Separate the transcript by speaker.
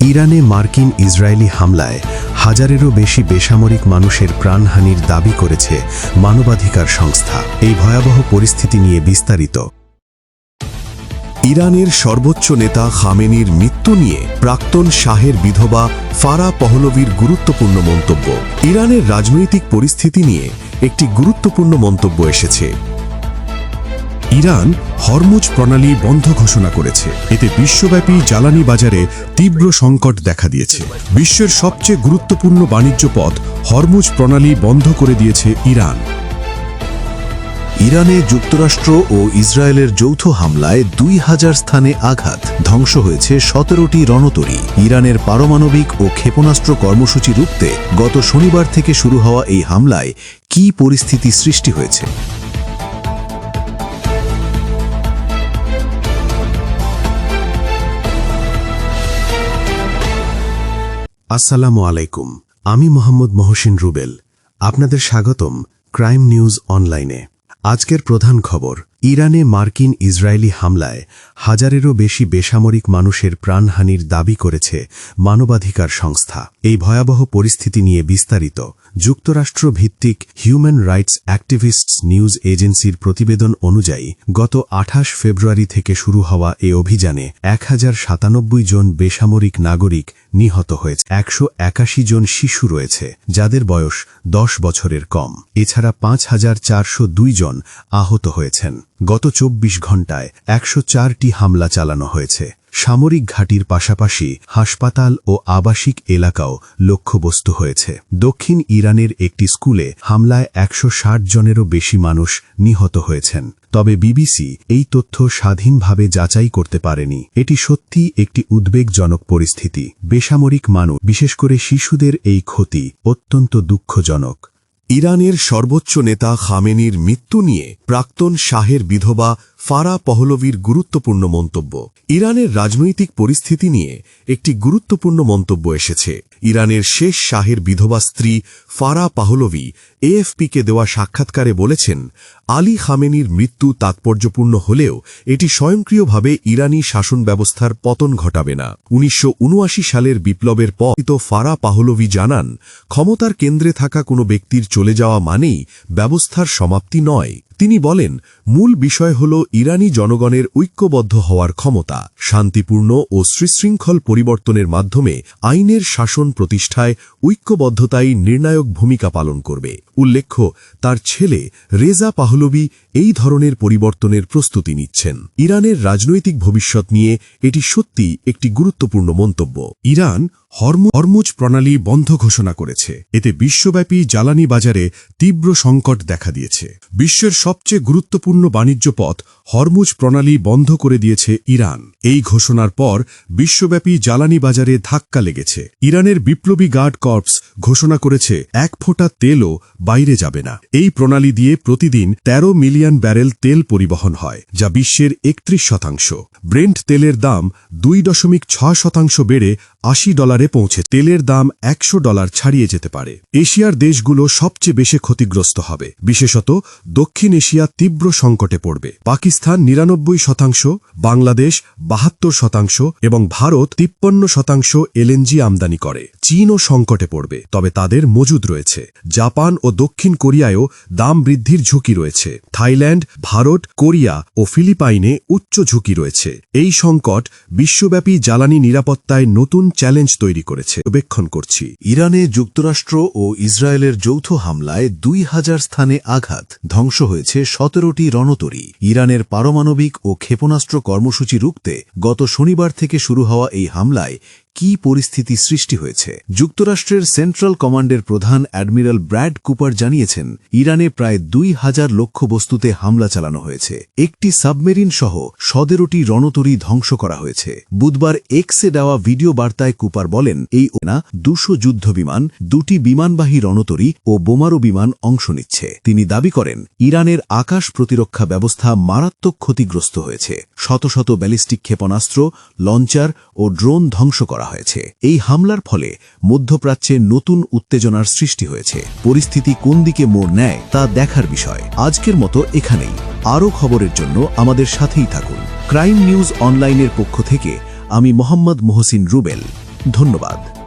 Speaker 1: ইরানে মার্কিন ইসরায়েলি হামলায় হাজারেরও বেশি বেসামরিক মানুষের প্রাণহানির দাবি করেছে মানবাধিকার সংস্থা। এই ভয়াবহ পরিস্থিতি নিয়ে বিস্তারিত।
Speaker 2: ইরানের সর্বোচ্চ নেতা খামেনির মৃত্যু নিয়ে প্রাক্তন শাহের বিধবা ফারা পহলভির গুরুত্বপূর্ণ মন্তব্য। ইরানের রাজনৈতিক পরিস্থিতি নিয়ে একটি গুরুত্বপূর্ণ মন্তব্য এসেছে। ইরান হরমুজ প্রণালী বন্ধ ঘোষণা করেছে। এতে বিশ্বব্যাপী জ্বালানি বাজারে তীব্র সংকট দেখা দিয়েছে। বিশ্বের সবচেয়ে গুরুত্বপূর্ণ বাণিজ্য পথ হরমুজ প্রণালী বন্ধ করে দিয়েছে ইরান।
Speaker 1: ইরানে যুক্তরাষ্ট্র ও ইসরায়েলের যৌথ হামলায় ২০০০ স্থানে আঘাত, ধ্বংস হয়েছে ১৭টি রণতরী। ইরানের পারমাণবিক ও ক্ষেপণাস্ত্র কর্মসূচি রুখতে গত শনিবার থেকে শুরু হওয়া এই হামলায় কী পরিস্থিতি সৃষ্টি হয়েছে? আসসালামু আলাইকুম, আমি মোহাম্মদ মহসিন রুবেল। আপনাদের স্বাগতম ক্রাইম নিউজ অনলাইনে। আজকের প্রধান খবর, ইরানে মার্কিন ইসরায়েলি হামলায় হাজারেরও বেশি বেসামরিক মানুষের প্রাণহানির দাবি করেছে মানবাধিকার সংস্থা। এই ভয়াবহ পরিস্থিতি নিয়ে বিস্তারিত। যুক্তরাষ্ট্র ভিত্তিক হিউম্যান রাইটস অ্যাক্টিভিস্টস নিউজ এজেন্সির প্রতিবেদন অনুযায়ী গত ২৮ ফেব্রুয়ারি থেকে শুরু হওয়া এ অভিযানে ১,০৯৭ জন বেসামরিক নাগরিক নিহত হয়েছে। ১৮১ জন শিশু রয়েছে যাদের বয়স ১০ বছরের কম। এছাড়া ৫,৪০২ জন আহত হয়েছেন। গত ২৪ ঘণ্টায় ১০৪টি হামলা চালানো হয়েছে। সামরিক ঘাঁটির পাশাপাশি হাসপাতাল ও আবাসিক এলাকাও লক্ষ্যবস্তু হয়েছে। দক্ষিণ ইরানের একটি স্কুলে হামলায় ১৬০ জনেরও বেশি মানুষ নিহত হয়েছেন। তবে বিবিসি এই তথ্য স্বাধীনভাবে যাচাই করতে পারেনি। এটি সত্যিই একটি উদ্বেগজনক পরিস্থিতি। বেসামরিক মানুষ, বিশেষ করে শিশুদের এই ক্ষতি অত্যন্ত দুঃখজনক।
Speaker 2: ইরানের সর্বোচ্চ নেতা খামেনির মৃত্যু নিয়ে প্রাক্তন শাহের বিধবা ফারা পহলভির গুরুত্বপূর্ণ মন্তব্য। ইরানের রাজনৈতিক পরিস্থিতি নিয়ে একটি গুরুত্বপূর্ণ মন্তব্য এসেছে। ইরানের শেষ শাহের বিধবা স্ত্রী ফারা পহলভি এএফপিকে দেওয়া সাক্ষাৎকারে বলেছেন, আলী খামেনির মৃত্যু তাৎপর্যপূর্ণ হলেও এটি স্বয়ংক্রিয়ভাবে ইরানি শাসন ব্যবস্থার পতন ঘটাবে না। ১৯৭৯ সালের বিপ্লবের পর ফারা পহলভি জানান, ক্ষমতার কেন্দ্রে থাকা কোনো ব্যক্তির চলে যাওয়া মানেই ব্যবস্থার সমাপ্তি নয়। তিনি বলেন, মূল বিষয় হল ইরানি জনগণের ঐক্যবদ্ধ হওয়ার ক্ষমতা। শান্তিপূর্ণ ও সুশৃঙ্খল পরিবর্তনের মাধ্যমে আইনের শাসন প্রতিষ্ঠায় ঐক্যবদ্ধতাই নির্ণায়ক ভূমিকা পালন করবে। উল্লেখ্য, তার ছেলে রেজা পাহলভি এই ধরনের পরিবর্তনের প্রস্তুতি নিচ্ছেন। ইরানের রাজনৈতিক ভবিষ্যৎ নিয়ে এটি সত্যি একটি গুরুত্বপূর্ণ মন্তব্য। ইরান হরমুজ প্রণালী বন্ধ ঘোষণা করেছে। এতে বিশ্বব্যাপী জ্বালানি বাজারে তীব্র সংকট দেখা দিয়েছে। বিশ্বের সবচেয়ে গুরুত্বপূর্ণ বাণিজ্য পথ হরমুজ প্রণালী বন্ধ করে দিয়েছে ইরান। এই ঘোষণার পর বিশ্বব্যাপী জ্বালানি বাজারে ধাক্কা লেগেছে। ইরানের বিপ্লবী গার্ড কর্পস ঘোষণা করেছে ১ ফোঁটা তেলও বাইরে যাবে না। এই প্রণালী দিয়ে প্রতিদিন ১৩ মিলিয়ন ব্যারেল তেল পরিবহন হয়, যা বিশ্বের ৩১%। ব্রেন্ট তেলের দাম ২.৬% বেড়ে $৮০ পৌঁছে। তেলের দাম $১০০ ছাড়িয়ে যেতে পারে। এশিয়ার দেশগুলো সবচেয়ে বেশি ক্ষতিগ্রস্ত হবে। বিশেষত দক্ষিণ এশিয়া তীব্র সংকটে পড়বে। পাকিস্তান ৯৯%, বাংলাদেশ ৭২% এবং ভারত ৫৩% এলএনজি আমদানি করে। চীনও সংকটে পড়বে, তবে তাদের মজুদ রয়েছে। জাপান ও দক্ষিণ কোরিয়ায়ও দাম বৃদ্ধির ঝুঁকি রয়েছে। থাইল্যান্ড, ভারত, কোরিয়া ও ফিলিপাইনে উচ্চ ঝুঁকি রয়েছে। এই সংকট বিশ্বব্যাপী জ্বালানি নিরাপত্তায় নতুন চ্যালেঞ্জ তৈরি করেছে। পর্যবেক্ষণ করছি।
Speaker 1: ইরানে যুক্তরাষ্ট্র ও ইসরায়েলের যৌথ হামলায় ২০০০ স্থানে আঘাত, ধ্বংস হয়েছে ১৭টি রণতরী। ইরানের পারমাণবিক ও ক্ষেপণাস্ত্র কর্মসূচি রুখতে গত শনিবার থেকে শুরু হওয়া এই হামলায় কী পরিস্থিতি সৃষ্টি হয়েছে? যুক্তরাষ্ট্রের সেন্ট্রাল কমান্ডের প্রধান অ্যাডমিরাল ব্র্যাড কুপার জানিয়েছেন, ইরানে প্রায় ২,০০০ লক্ষ্যবস্তুতে হামলা চালানো হয়েছে। একটি সাবমেরিন সহ ১৭টি রণতরী ধ্বংস করা হয়েছে। বুধবার এক্সে দেওয়া ভিডিও বার্তায় কুপার বলেন, এই ২০০ যুদ্ধবিমান, ২টি বিমানবাহী রণতরী ও বোমারু বিমান অংশ নিচ্ছে। তিনি দাবি করেন, ইরানের আকাশ প্রতিরক্ষা ব্যবস্থা মারাত্মক ক্ষতিগ্রস্ত হয়েছে। শত শত ব্যালিস্টিক ক্ষেপণাস্ত্র, লঞ্চার ও ড্রোন ধ্বংস করা হয়েছে। এই হামলার ফলে মধ্যপ্রাচ্যে নতুন উত্তেজনার সৃষ্টি হয়েছে। পরিস্থিতি কোন দিকে মোড় নেয় তা দেখার বিষয়। আজকের মতো এখানেই। আরও খবরের জন্য আমাদের সাথেই থাকুন। ক্রাইম নিউজ অনলাইনের পক্ষ থেকে আমি মোহাম্মদ মহসিন রুবেল।
Speaker 2: ধন্যবাদ।